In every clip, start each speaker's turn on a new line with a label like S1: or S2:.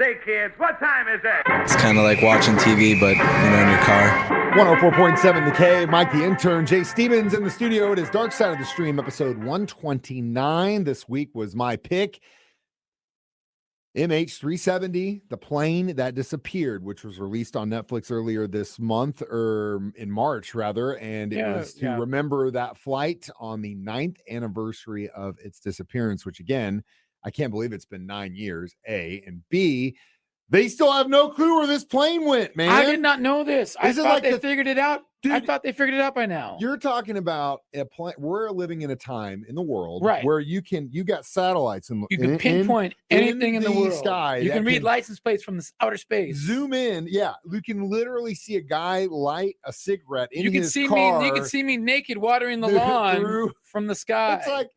S1: Say, kids, what time is it?
S2: It's kind of like watching TV, but, in your car.
S3: 104.7 The K, Mike the Intern, Jay Stevens in the studio. It is Dark Side of the Stream, episode 129. This week was my pick. MH370, the plane that disappeared, which was released on Netflix earlier this month, or in March, rather. And it was to remember that flight on the 9th anniversary of its disappearance, which, again, I can't believe it's been 9 years, A. And B, they still have no clue where this plane went, man.
S4: I did not know this. I thought they figured it out.
S3: Dude,
S4: I thought they figured it out by now.
S3: You're talking about a plane. We're living in a time in the world
S4: right,
S3: where you got satellites and
S4: you can pinpoint anything in the world.
S3: Sky.
S4: You can read license plates from the outer space.
S3: Zoom in, yeah. You can literally see a guy light a cigarette in his car.
S4: You can see me naked watering the lawn from the sky.
S3: It's like,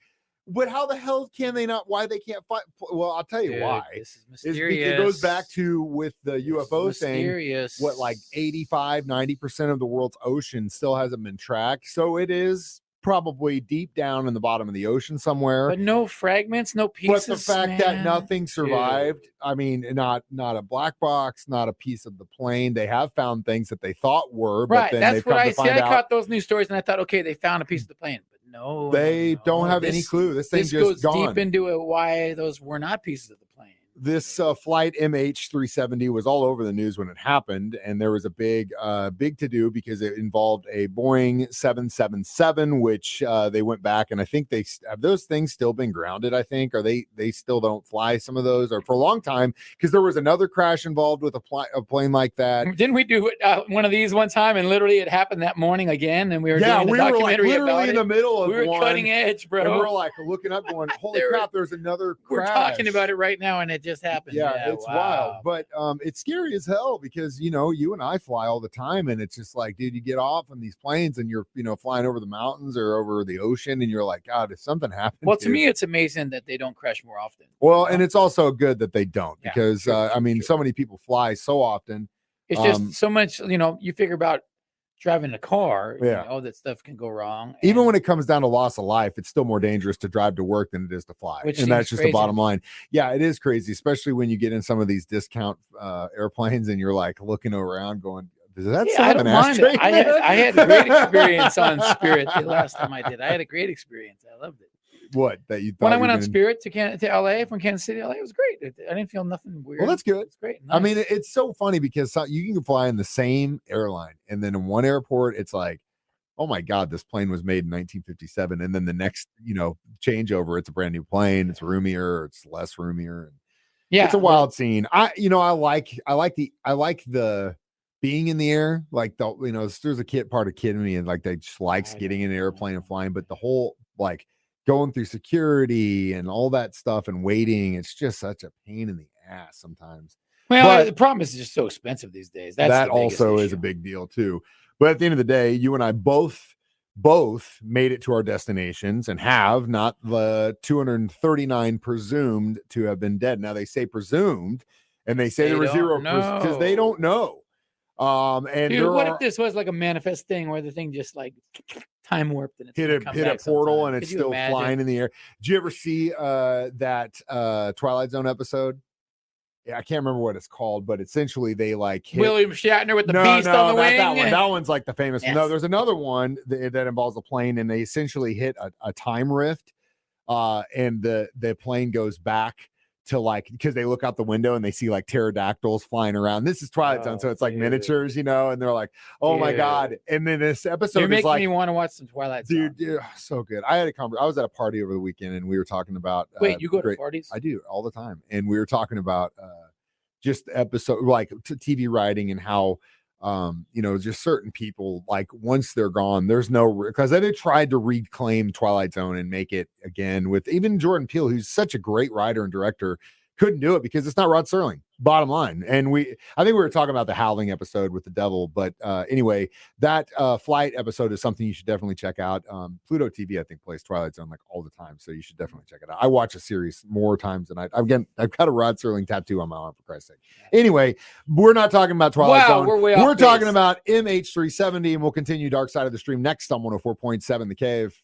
S3: but how the hell can they not? Why they can't fight? Well, I'll tell you why.
S4: This is mysterious.
S3: It goes back to with the UFO thing. What, like 85-90% of the world's ocean still hasn't been tracked. So it is probably deep down in the bottom of the ocean somewhere.
S4: But no fragments, no pieces.
S3: But the fact that nothing survived, I mean, not a black box, not a piece of the plane. They have found things that they thought were, but then
S4: that's what I see. I
S3: out,
S4: caught those news stories and I thought, okay, they found a piece of the plane. No,
S3: they don't have any clue. This thing just
S4: goes
S3: gone.
S4: Deep into it. Why those were not pieces of the plane.
S3: This flight MH370 was all over the news when it happened, and there was a big to-do because it involved a Boeing 777, which they went back, and I think have those things still been grounded, I think, or they still don't fly some of those, or for a long time, because there was another crash involved with a plane like that.
S4: Didn't we do one of these one time, and literally it happened that morning again, and we were doing the documentary
S3: literally
S4: about
S3: in the middle of
S4: we were cutting edge, bro.
S3: And we were like looking up going, holy crap, there's another crash.
S4: We're talking about it right now, and it just happened.
S3: Yeah, it's wild, but it's scary as hell because you and I fly all the time, and it's just like, dude, you get off on these planes and you're flying over the mountains or over the ocean, and you're like, God, if something happens.
S4: Well, to me, it's amazing that they don't crash more often.
S3: Well, and it's also good that they don't because so many people fly so often.
S4: It's just so much. You figure about driving a car, that stuff can go wrong.
S3: Even when it comes down to loss of life, it's still more dangerous to drive to work than it is to fly. And that's just the bottom line. Yeah, it is crazy, especially when you get in some of these discount airplanes and you're like looking around going, does that sound an ashtray?
S4: I had a great experience on Spirit the last time I did. I had a great experience. I loved it.
S3: What that you thought
S4: when I went on Spirit to LA from Kansas City, LA, it was great. I didn't feel nothing weird.
S3: Well, that's good.
S4: It's great.
S3: Nice. I mean, it's so funny because you can fly in the same airline, and then in one airport, it's like, oh my God, this plane was made in 1957, and then the next, changeover, it's a brand new plane. It's roomier, or it's less roomier, and it's a wild scene. I like the being in the air, like there's a part of kid in me, and like they just likes getting in an airplane and flying, but the whole like going through security and all that stuff and waiting, it's just such a pain in the ass sometimes.
S4: Well, the problem is it's just so expensive these days.
S3: That also is a big deal too. But at the end of the day, you and I both made it to our destinations and have not the 239 presumed to have been dead. Now they say presumed, and they say there were zero because they don't know. And
S4: dude, what if this was like a manifest thing where the thing just like time warped and
S3: hit a portal and it's still flying in the air? Did you ever see that Twilight Zone episode? Yeah, I can't remember what it's called, but essentially they like hit
S4: William Shatner with the beast on the wing.
S3: That one's like the famous one. No, there's another one that involves a plane, and they essentially hit a time rift, and the plane goes back to like, because they look out the window and they see like pterodactyls flying around. This is Twilight Zone, so it's like miniatures, and they're like, oh my God. And then this episode
S4: You're making
S3: like,
S4: me want to watch some Twilight Zone.
S3: Dude, so good. I was at a party over the weekend, and we were talking about
S4: Wait, you go to parties?
S3: I do all the time. And we were talking about just episode like TV writing and how just certain people, like once they're gone, there's no, because they tried to reclaim Twilight Zone and make it again with even Jordan Peele, who's such a great writer and director, couldn't do it because it's not Rod Serling, bottom line. And I think we were talking about the Howling episode with the devil, but anyway, that flight episode is something you should definitely check out. Pluto TV, I think, plays Twilight Zone like all the time, so you should definitely check it out. I watch a series more times than I've got a Rod Serling tattoo on my arm, for Christ's sake. Anyway, we're not talking about Twilight Zone. We're talking about MH370, and we'll continue Dark Side of the Stream next on 104.7 The Cave.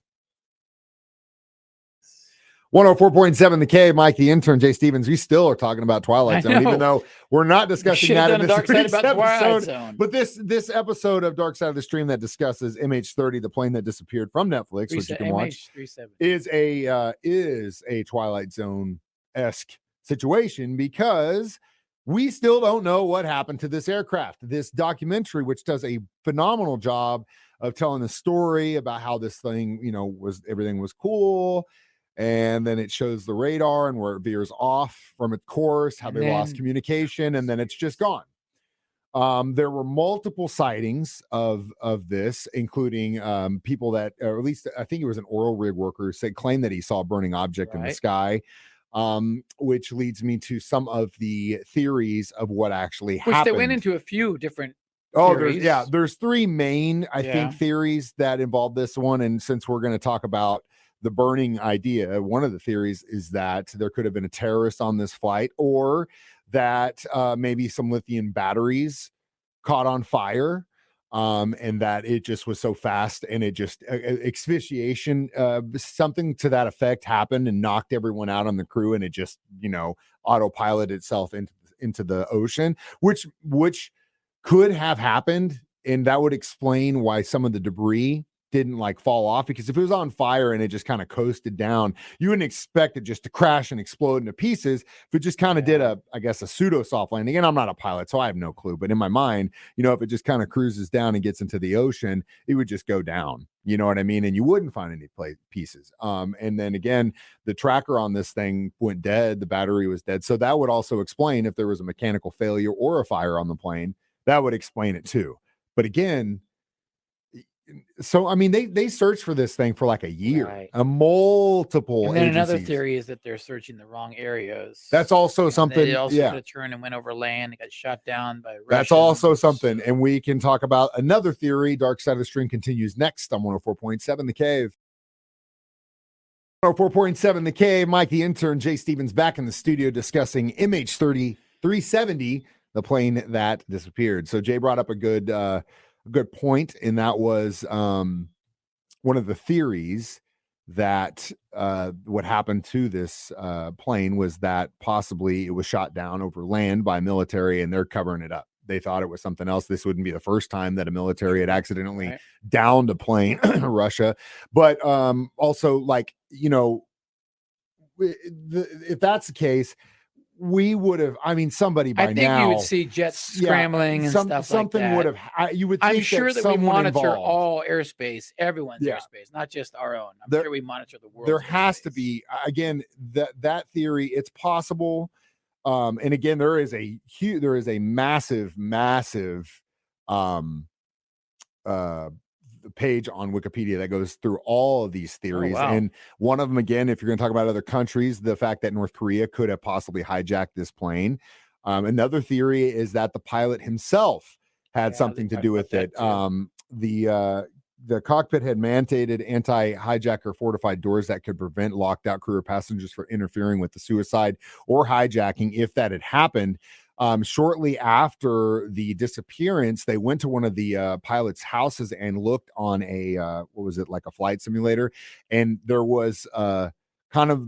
S3: 104.7 The K, Mike, the intern, Jay Stevens. We still are talking about Twilight Zone, even though we're not discussing that in this week's episode. But this episode of Dark Side of the Stream that discusses MH370, the plane that disappeared from Netflix, which you can watch, is a Twilight Zone-esque situation because we still don't know what happened to this aircraft. This documentary, which does a phenomenal job of telling the story about how this thing, everything was cool. And then it shows the radar and where it veers off from its course, how they lost communication, and then it's just gone. There were multiple sightings of this, including people that, or at least I think it was an oil rig worker, claimed that he saw a burning object in the sky, which leads me to some of the theories of what actually happened.
S4: They went into a few different theories.
S3: There's three main, I think, theories that involve this one. And since we're going to talk about the burning idea, one of the theories is that there could have been a terrorist on this flight, or that maybe some lithium batteries caught on fire, and that it just was so fast and it just asphyxiation, something to that effect happened and knocked everyone out on the crew, and it just autopiloted itself into the ocean, which could have happened, and that would explain why some of the debris didn't fall off, because if it was on fire and it just kind of coasted down, you wouldn't expect it just to crash and explode into pieces. If it just kind of did a pseudo soft landing, and I'm not a pilot, so I have no clue, but in my mind, if it just kind of cruises down and gets into the ocean, it would just go down, you know what I mean? And you wouldn't find any pieces. And then again, the tracker on this thing went dead. The battery was dead. So that would also explain if there was a mechanical failure or a fire on the plane. That would explain it too. But again, so I mean, they searched for this thing for like a year, a multiple.
S4: And then
S3: agencies.
S4: Another theory is that they're searching the wrong areas.
S3: That's also something.
S4: They also could have turned and went over land and got shot down by Russians.
S3: That's also something, and we can talk about another theory. Dark Side of the Stream continues next on 104.7 The Cave. 104.7 The Cave. Mike, the intern, Jay Stevens, back in the studio discussing MH370, the plane that disappeared. So Jay brought up a good point, and that was one of the theories that what happened to this plane was that possibly it was shot down over land by military, and they're covering it up. They thought it was something else. This wouldn't be the first time that a military had accidentally downed a plane, Russia. But also, if that's the case, we would have, somebody by now.
S4: I think you would see jets scrambling and stuff
S3: something
S4: like that.
S3: would have, you would think
S4: I'm sure that we monitor
S3: involved.
S4: all airspace, everyone's airspace, not just our own. I'm sure we monitor the world.
S3: There has to be, again, that theory, it's possible. And again, there is a massive page on Wikipedia that goes through all of these theories. And one of them, again, if you're going to talk about other countries, the fact that North Korea could have possibly hijacked this plane. Another theory is that the pilot himself had something to do with it. The cockpit had mandated anti-hijacker fortified doors that could prevent locked out crew or passengers from interfering with the suicide or hijacking. If that had happened, shortly after the disappearance, they went to one of the pilot's houses and looked on a like a flight simulator, and there was kind of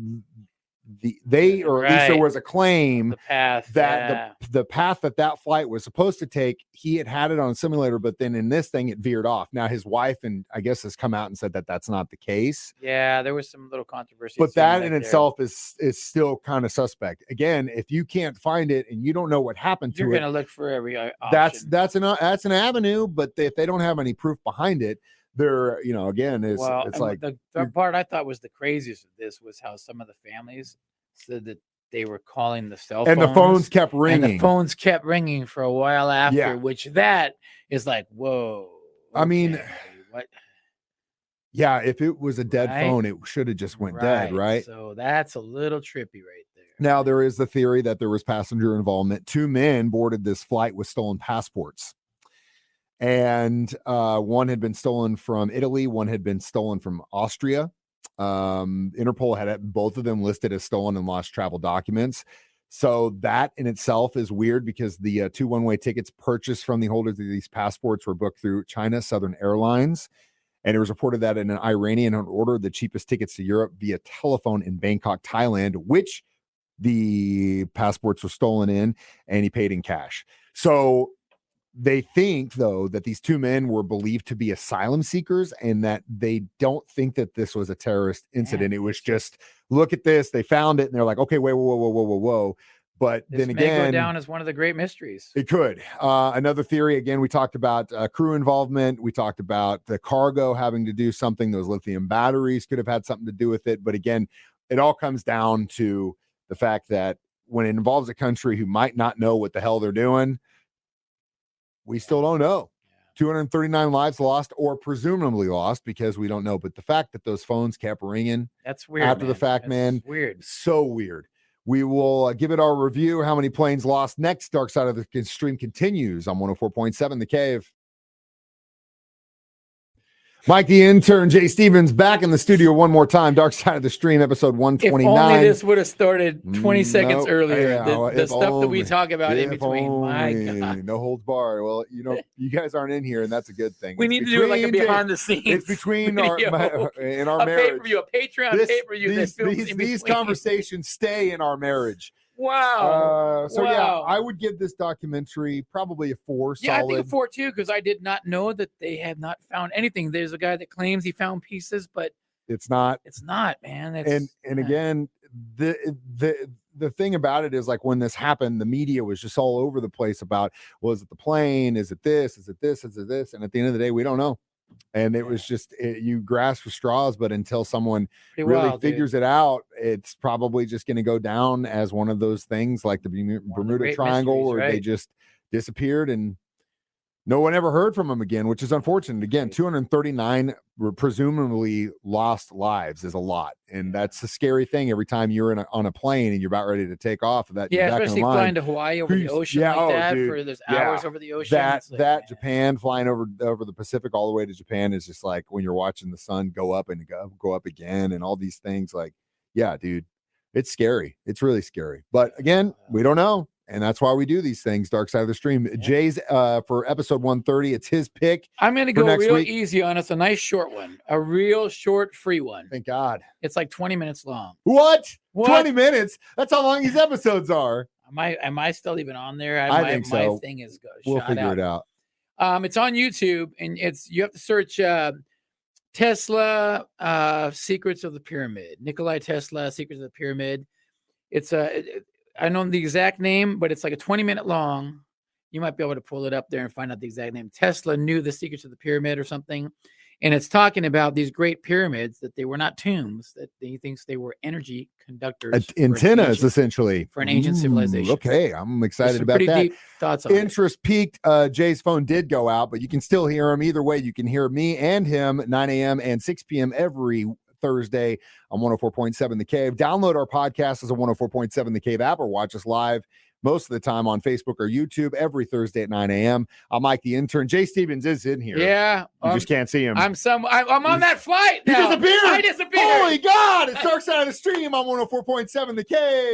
S3: or at least there was a claim that the path that flight was supposed to take, he had it on a simulator, but then in this thing it veered off. Now his wife and I guess has come out and said that that's not the case.
S4: Yeah, there was some little controversy,
S3: but that in itself is still kind of suspect. Again, if you can't find it and you don't know what happened to it,
S4: you're going to look for every option.
S3: That's an avenue, but if they don't have any proof behind it, they're again it's like
S4: the part I thought was the craziest of this was how some of the families said that they were calling the cell phones,
S3: and the phones kept ringing,
S4: and the phones kept ringing for a while after, which that is like, whoa.
S3: I mean,
S4: what?
S3: Yeah, if it was a dead phone, it should have just went dead, right?
S4: So that's a little trippy right there.
S3: Now there is the theory that there was passenger involvement. 2 men boarded this flight with stolen passports. And one had been stolen from Italy. One had been stolen from Austria. Interpol had both of them listed as stolen and lost travel documents. So that in itself is weird because the 2 one-way tickets purchased from the holders of these passports were booked through China Southern Airlines. And it was reported that an Iranian had ordered the cheapest tickets to Europe via telephone in Bangkok, Thailand, which the passports were stolen in, and he paid in cash. So they think, though, that these two men were believed to be asylum seekers and that they don't think that this was a terrorist incident. It was just, look at this. They found it and they're like, okay, wait, whoa. But
S4: this
S3: then
S4: may
S3: again,
S4: go down as one of the great mysteries.
S3: It could. Another theory, again, we talked about crew involvement. We talked about the cargo having to do something. Those lithium batteries could have had something to do with it. But again, it all comes down to the fact that when it involves a country who might not know what the hell they're doing, we still don't know. 239 lives lost or presumably lost because we don't know. But the fact that those phones kept ringing,
S4: that's weird.
S3: After the fact, man.
S4: Weird.
S3: So weird. We will give it our review. How many planes lost next? Dark Side of the Stream continues on 104.7 The Cave. Mike the Intern, Jay Stevens, back in the studio one more time. Dark Side of the Stream, episode 129.
S4: If only this would have started 20 seconds earlier.
S3: Yeah,
S4: the stuff that we talk about in between. My God.
S3: No holds barred. Well, you guys aren't in here, and that's a good thing.
S4: We need to do it like a behind the scenes.
S3: It's between in our
S4: a
S3: marriage.
S4: Pay-per-view, a Patreon pay-per-view.
S3: These conversations stay in our marriage.
S4: Wow.
S3: Yeah, I would give this documentary probably a 4.
S4: Yeah,
S3: solid.
S4: I think a 4 too, because I did not know that they have not found anything. There's a guy that claims he found pieces, but
S3: it's not,
S4: man.
S3: And again, the thing about it is, like, when this happened, the media was just all over the place about, well, is it the plane? Is it this? Is it this? Is it this? And at the end of the day, we don't know. And it was just, you grasp for straws, but until someone really figures it out, it's probably just going to go down as one of those things like the Bermuda Triangle, where they just disappeared and no one ever heard from them again, which is unfortunate. Again, 239 presumably lost lives is a lot. And that's a scary thing every time you're on a plane and you're about ready to take off.
S4: Especially flying to Hawaii over the ocean for there's hours over the ocean.
S3: Japan, flying over the Pacific all the way to Japan is just like when you're watching the sun go up and go up again and all these things. Like, yeah, dude, it's scary. It's really scary. But again, we don't know. And that's why we do these things, Dark Side of the Stream. Yeah. Jay's for episode 130, it's his pick.
S4: I'm going to go real easy on us, a nice short one, a real short free one.
S3: Thank God.
S4: It's like 20 minutes long.
S3: What? 20 minutes? That's how long these episodes are.
S4: Am I still even on there?
S3: I think so.
S4: My thing is
S3: we'll figure it out.
S4: It's on YouTube, and you have to search Tesla Secrets of the Pyramid. Nikola Tesla Secrets of the Pyramid. It's I don't know the exact name, but it's like a 20-minute long. You might be able to pull it up there and find out the exact name. Tesla knew the secrets of the pyramid or something. And it's talking about these great pyramids, that they were not tombs, that he thinks they were energy conductors.
S3: Antennas, essentially.
S4: For an ancient civilization.
S3: Okay, I'm excited about that.
S4: Deep thoughts on
S3: Interest peaked. Jay's phone did go out, but you can still hear him. Either way, you can hear me and him 9 a.m. and 6 p.m. every Thursday on 104.7 The Cave. Download our podcast as a 104.7 The Cave app or watch us live most of the time on Facebook or YouTube every Thursday at 9 a.m. I'm Mike the Intern. Jay Stevens is in here.
S4: Yeah.
S3: You just can't see him.
S4: I'm on that flight now.
S3: He disappeared.
S4: I disappeared.
S3: Holy God. It's Dark Side of the Stream on 104.7 The Cave.